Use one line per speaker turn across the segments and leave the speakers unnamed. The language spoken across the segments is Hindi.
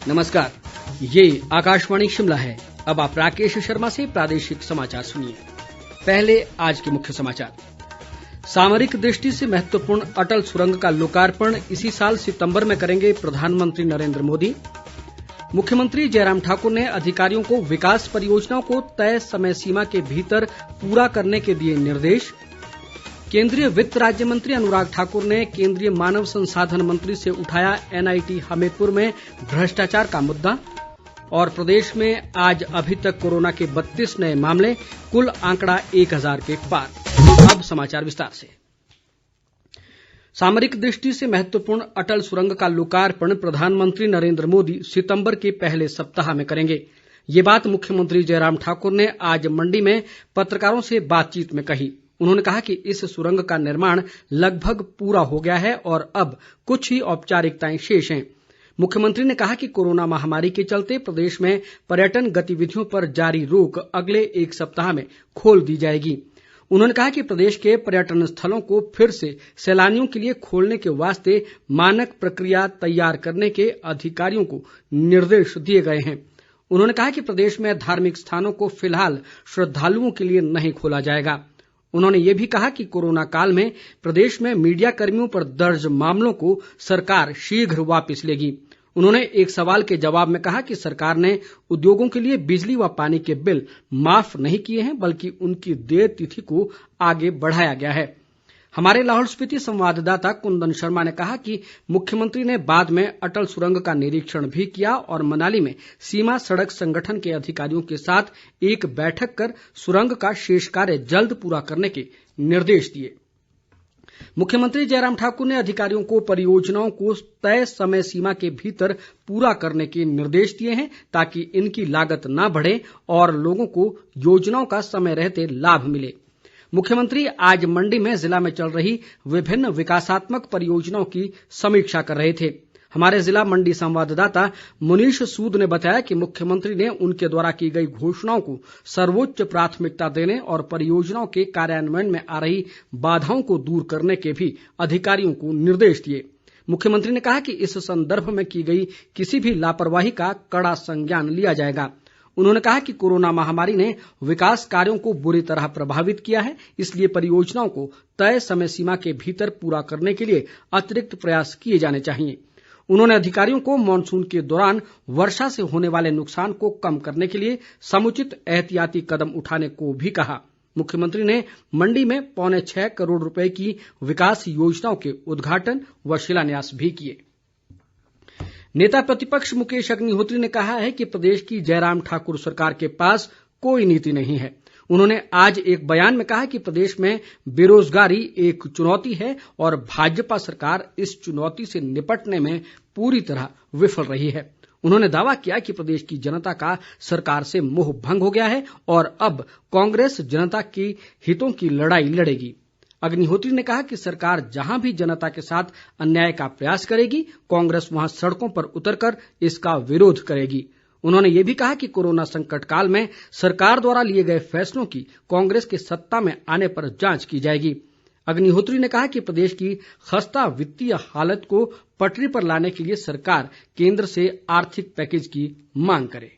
नमस्कार, ये आकाशवाणी शिमला है। अब आप राकेश शर्मा से प्रादेशिक समाचार सुनिए। पहले आज के मुख्य समाचार। सामरिक दृष्टि से महत्वपूर्ण अटल सुरंग का लोकार्पण इसी साल सितंबर में करेंगे प्रधानमंत्री नरेंद्र मोदी। मुख्यमंत्री जयराम ठाकुर ने अधिकारियों को विकास परियोजनाओं को तय समय सीमा के भीतर पूरा करने के दिए निर्देश। केंद्रीय वित्त राज्य मंत्री अनुराग ठाकुर ने केंद्रीय मानव संसाधन मंत्री से उठाया NIT हमीरपुर में भ्रष्टाचार का मुद्दा। और प्रदेश में आज अभी तक कोरोना के 32 नए मामले, कुल आंकड़ा 1000 के पार। अब समाचार विस्तार से। सामरिक दृष्टि से महत्वपूर्ण अटल सुरंग का लोकार्पण प्रधानमंत्री नरेंद्र मोदी सितंबर के पहले सप्ताह में करेंगे। ये बात मुख्यमंत्री जयराम ठाकुर ने आज मंडी में पत्रकारों से बातचीत में कही। उन्होंने कहा कि इस सुरंग का निर्माण लगभग पूरा हो गया है और अब कुछ ही औपचारिकताएं शेष हैं। मुख्यमंत्री ने कहा कि कोरोना महामारी के चलते प्रदेश में पर्यटन गतिविधियों पर जारी रोक अगले एक सप्ताह में खोल दी जाएगी। उन्होंने कहा कि प्रदेश के पर्यटन स्थलों को फिर से सैलानियों के लिए खोलने के वास्ते मानक प्रक्रिया तैयार करने के अधिकारियों को निर्देश दिए गए हैं। उन्होंने कहा कि प्रदेश में धार्मिक स्थानों को फिलहाल श्रद्धालुओं के लिए नहीं खोला जाएगा। उन्होंने ये भी कहा कि कोरोना काल में प्रदेश में मीडिया कर्मियों पर दर्ज मामलों को सरकार शीघ्र वापस लेगी। उन्होंने एक सवाल के जवाब में कहा कि सरकार ने उद्योगों के लिए बिजली व पानी के बिल माफ नहीं किए हैं, बल्कि उनकी देय तिथि को आगे बढ़ाया गया है। हमारे लाहौल स्पीति संवाददाता कुंदन शर्मा ने कहा कि मुख्यमंत्री ने बाद में अटल सुरंग का निरीक्षण भी किया और मनाली में सीमा सड़क संगठन के अधिकारियों के साथ एक बैठक कर सुरंग का शेष कार्य जल्द पूरा करने के निर्देश दिए। मुख्यमंत्री जयराम ठाकुर ने अधिकारियों को परियोजनाओं को तय समय सीमा के भीतर पूरा करने के निर्देश दिए हैं, ताकि इनकी लागत न बढ़े और लोगों को योजनाओं का समय रहते लाभ मिले। मुख्यमंत्री आज मंडी में जिला में चल रही विभिन्न विकासात्मक परियोजनाओं की समीक्षा कर रहे थे। हमारे जिला मंडी संवाददाता मुनीश सूद ने बताया कि मुख्यमंत्री ने उनके द्वारा की गई घोषणाओं को सर्वोच्च प्राथमिकता देने और परियोजनाओं के कार्यान्वयन में आ रही बाधाओं को दूर करने के भी अधिकारियों को निर्देश दिए। मुख्यमंत्री ने कहा कि इस संदर्भ में की गई किसी भी लापरवाही का कड़ा संज्ञान लिया जाएगा। उन्होंने कहा कि कोरोना महामारी ने विकास कार्यों को बुरी तरह प्रभावित किया है, इसलिए परियोजनाओं को तय समय सीमा के भीतर पूरा करने के लिए अतिरिक्त प्रयास किए जाने चाहिए। उन्होंने अधिकारियों को मानसून के दौरान वर्षा से होने वाले नुकसान को कम करने के लिए समुचित एहतियाती कदम उठाने को भी कहा। मुख्यमंत्री ने मंडी में 6.25 करोड़ रुपए की विकास योजनाओं के उद्घाटन व शिलान्यास भी किए। नेता प्रतिपक्ष मुकेश अग्निहोत्री ने कहा है कि प्रदेश की जयराम ठाकुर सरकार के पास कोई नीति नहीं है। उन्होंने आज एक बयान में कहा कि प्रदेश में बेरोजगारी एक चुनौती है और भाजपा सरकार इस चुनौती से निपटने में पूरी तरह विफल रही है। उन्होंने दावा किया कि प्रदेश की जनता का सरकार से मोह भंग हो गया है और अब कांग्रेस जनता के हितों की लड़ाई लड़ेगी। अग्निहोत्री ने कहा कि सरकार जहां भी जनता के साथ अन्याय का प्रयास करेगी, कांग्रेस वहां सड़कों पर उतरकर इसका विरोध करेगी। उन्होंने ये भी कहा कि कोरोना संकट काल में सरकार द्वारा लिए गए फैसलों की कांग्रेस के सत्ता में आने पर जांच की जाएगी। अग्निहोत्री ने कहा कि प्रदेश की खस्ता वित्तीय हालत को पटरी पर लाने के लिए सरकार केंद्र से आर्थिक पैकेज की मांग करे।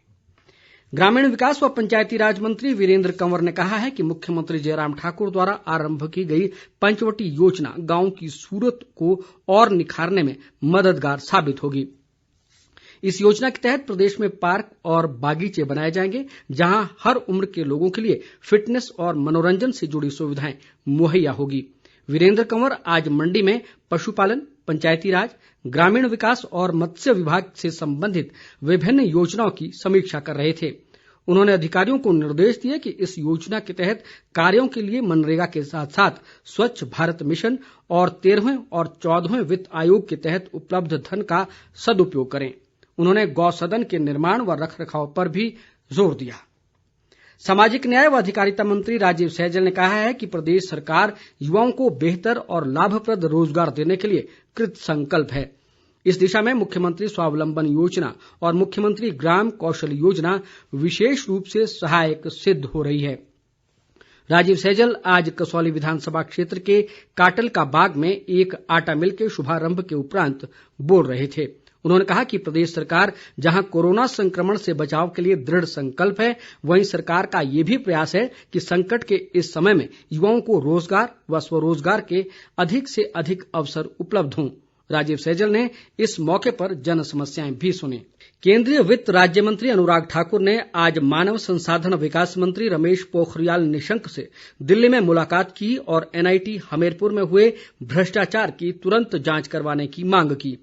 ग्रामीण विकास व पंचायती राज मंत्री वीरेंद्र कंवर ने कहा है कि मुख्यमंत्री जयराम ठाकुर द्वारा आरंभ की गई पंचवटी योजना गांव की सूरत को और निखारने में मददगार साबित होगी। इस योजना के तहत प्रदेश में पार्क और बागीचे बनाए जाएंगे, जहां हर उम्र के लोगों के लिए फिटनेस और मनोरंजन से जुड़ी सुविधाएं मुहैया होगी। वीरेंद्र कंवर आज मंडी में पशुपालन, पंचायती राज, ग्रामीण विकास और मत्स्य विभाग से संबंधित विभिन्न योजनाओं की समीक्षा कर रहे थे। उन्होंने अधिकारियों को निर्देश दिए कि इस योजना के तहत कार्यों के लिए मनरेगा के साथ साथ स्वच्छ भारत मिशन और 13वें और 14वें वित्त आयोग के तहत उपलब्ध धन का सदुपयोग करें। उन्होंने गौ सदन के निर्माण व रखरखाव पर भी जोर दिया। सामाजिक न्याय व अधिकारिता मंत्री राजीव सैजल ने कहा है कि प्रदेश सरकार युवाओं को बेहतर और लाभप्रद रोजगार देने के लिए कृत संकल्प है। इस दिशा में मुख्यमंत्री स्वावलंबन योजना और मुख्यमंत्री ग्राम कौशल योजना विशेष रूप से सहायक सिद्ध हो रही है। राजीव सैजल आज कसौली विधानसभा क्षेत्र के काटल का बाग में एक आटा मिल के शुभारंभ के उपरांत बोल रहे थे। उन्होंने कहा कि प्रदेश सरकार जहां कोरोना संक्रमण से बचाव के लिए दृढ़ संकल्प है, वहीं सरकार का ये भी प्रयास है कि संकट के इस समय में युवाओं को रोजगार व स्वरोजगार के अधिक से अधिक अवसर उपलब्ध हों। राजीव सैजल ने इस मौके पर जन समस्याएं भी सुनी। केंद्रीय वित्त राज्य मंत्री अनुराग ठाकुर ने आज मानव संसाधन विकास मंत्री रमेश पोखरियाल निशंक से दिल्ली में मुलाकात की और NIT हमीरपुर में हुए भ्रष्टाचार की तुरंत जांच करवाने की मांग की।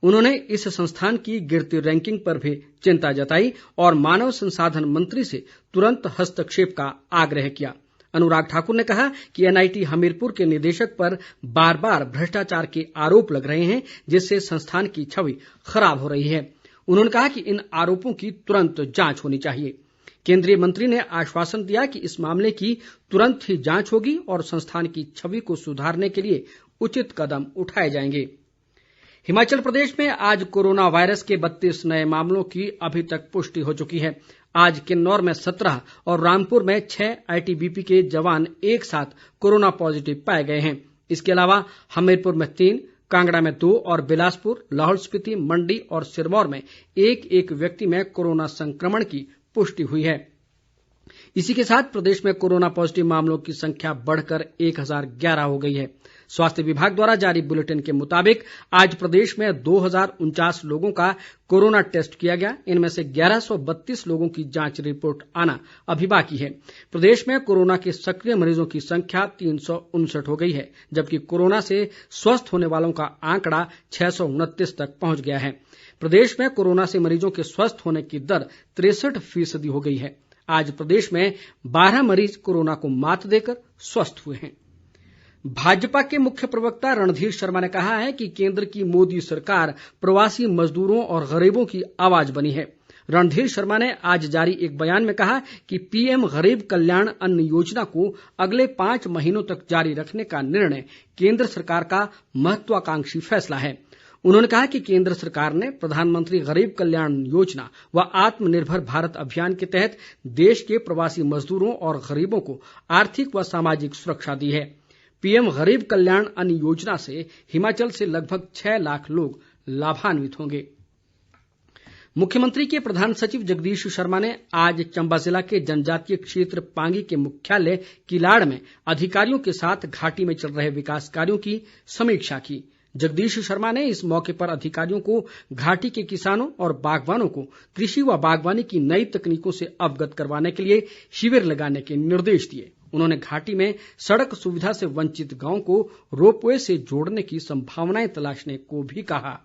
उन्होंने इस संस्थान की गिरती रैंकिंग पर भी चिंता जताई और मानव संसाधन मंत्री से तुरंत हस्तक्षेप का आग्रह किया। अनुराग ठाकुर ने कहा कि NIT हमीरपुर के निदेशक पर बार बार भ्रष्टाचार के आरोप लग रहे हैं, जिससे संस्थान की छवि खराब हो रही है। उन्होंने कहा कि इन आरोपों की तुरंत जांच होनी चाहिए। केंद्रीय मंत्री ने आश्वासन दिया कि इस मामले की तुरंत ही जांच होगी और संस्थान की छवि को सुधारने के लिए उचित कदम उठाए जाएंगे। हिमाचल प्रदेश में आज कोरोना वायरस के 32 नए मामलों की अभी तक पुष्टि हो चुकी है। आज किन्नौर में 17 और रामपुर में 6 ITBP के जवान एक साथ कोरोना पॉजिटिव पाए गए हैं। इसके अलावा हमीरपुर में 3, कांगड़ा में 2 और बिलासपुर, लाहौल स्पीति, मंडी और सिरमौर में एक एक व्यक्ति में कोरोना संक्रमण की पुष्टि हुई है। इसी के साथ प्रदेश में कोरोना पॉजिटिव मामलों की संख्या बढ़कर 1011 हो गई है। स्वास्थ्य विभाग द्वारा जारी बुलेटिन के मुताबिक आज प्रदेश में 2049 लोगों का कोरोना टेस्ट किया गया। इनमें से 1132 लोगों की जांच रिपोर्ट आना अभी बाकी है। प्रदेश में कोरोना के सक्रिय मरीजों की संख्या 359 हो गई है, जबकि कोरोना से स्वस्थ होने वालों का आंकड़ा 629 तक पहुंच गया है। प्रदेश में कोरोना से मरीजों के स्वस्थ होने की दर 63% हो गई है। आज प्रदेश में 12 मरीज कोरोना को मात देकर स्वस्थ हुए हैं। भाजपा के मुख्य प्रवक्ता रणधीर शर्मा ने कहा है कि केंद्र की मोदी सरकार प्रवासी मजदूरों और गरीबों की आवाज बनी है। रणधीर शर्मा ने आज जारी एक बयान में कहा कि PM गरीब कल्याण अन्न योजना को अगले 5 महीनों तक जारी रखने का निर्णय केंद्र सरकार का महत्वाकांक्षी फैसला है। उन्होंने कहा कि केंद्र सरकार ने प्रधानमंत्री गरीब कल्याण योजना व आत्मनिर्भर भारत अभियान के तहत देश के प्रवासी मजदूरों और गरीबों को आर्थिक व सामाजिक सुरक्षा दी है। PM गरीब कल्याण अन्न योजना से हिमाचल से लगभग 6 लाख लोग लाभान्वित होंगे। मुख्यमंत्री के प्रधान सचिव जगदीश शर्मा ने आज चंबा जिला के जनजातीय क्षेत्र पांगी के मुख्यालय किलाड़ में अधिकारियों के साथ घाटी में चल रहे विकास कार्यों की समीक्षा की। जगदीश शर्मा ने इस मौके पर अधिकारियों को घाटी के किसानों और बागवानों को कृषि व बागवानी की नई तकनीकों से अवगत करवाने के लिए शिविर लगाने के निर्देश दिए। उन्होंने घाटी में सड़क सुविधा से वंचित गांवों को रोपवे से जोड़ने की संभावनाएं तलाशने को भी कहा।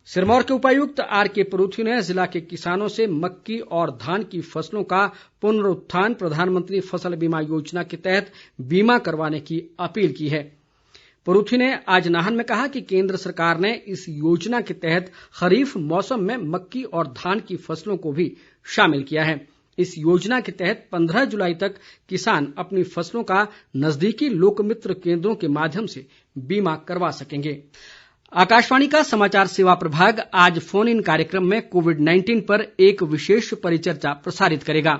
सिरमौर के उपायुक्त RK परूथी ने जिला के किसानों से मक्की और धान की फसलों का पुनरुत्थान प्रधानमंत्री फसल बीमा योजना के तहत बीमा करवाने की अपील की है। परूथी ने आज नाहन में कहा कि केंद्र सरकार ने इस योजना के तहत खरीफ मौसम में मक्की और धान की फसलों को भी शामिल किया है। इस योजना के तहत 15 जुलाई तक किसान अपनी फसलों का नजदीकी लोकमित्र केंद्रों के माध्यम से बीमा करवा सकेंगे। आकाशवाणी का समाचार सेवा प्रभाग आज फोन इन कार्यक्रम में कोविड-19 पर एक विशेष परिचर्चा प्रसारित करेगा।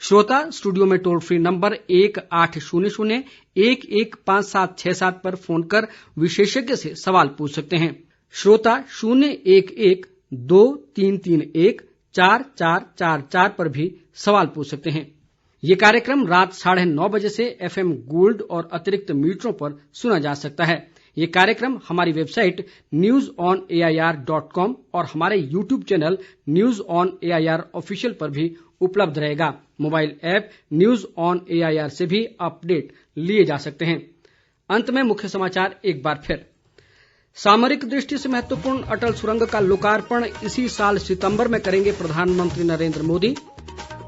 श्रोता स्टूडियो में टोल फ्री नंबर 1800 115767 पर फोन कर विशेषज्ञ से सवाल पूछ सकते हैं। श्रोता 011 2331 4444 पर भी सवाल पूछ सकते हैं। ये कार्यक्रम रात 9:30 बजे से FM गोल्ड और अतिरिक्त मीटरों पर सुना जा सकता है। ये कार्यक्रम हमारी वेबसाइट newsonair.com और हमारे YouTube channel news on AIR official पर भी उपलब्ध रहेगा। Mobile app news on AIR से भी अपडेट लिए जा सकते हैं। अंत में मुख्य समाचार एक बार फिर। सामरिक दृष्टि से महत्वपूर्ण अटल सुरंग का लोकार्पण इसी साल सितंबर में करेंगे प्रधानमंत्री नरेंद्र मोदी।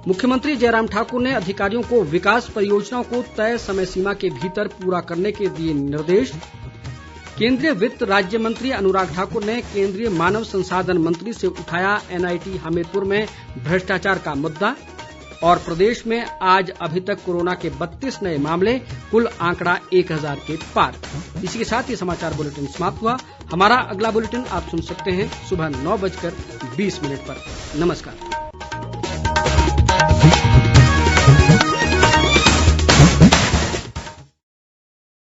मुख्यमंत्री जयराम ठाकुर ने अधिकारियों को विकास परियोजनाओं को तय समय सीमा के भीतर पूरा करने के दिए निर्देश। केंद्रीय वित्त राज्य मंत्री अनुराग ठाकुर ने केंद्रीय मानव संसाधन मंत्री से उठाया NIT हमीरपुर में भ्रष्टाचार का मुद्दा। और प्रदेश में आज अभी तक कोरोना के 32 नए मामले, कुल आंकड़ा 1000 के पार। इसी के साथ ये समाचार बुलेटिन समाप्त हुआ। हमारा अगला बुलेटिन आप सुन सकते हैं सुबह 9:20 पर। नमस्कार।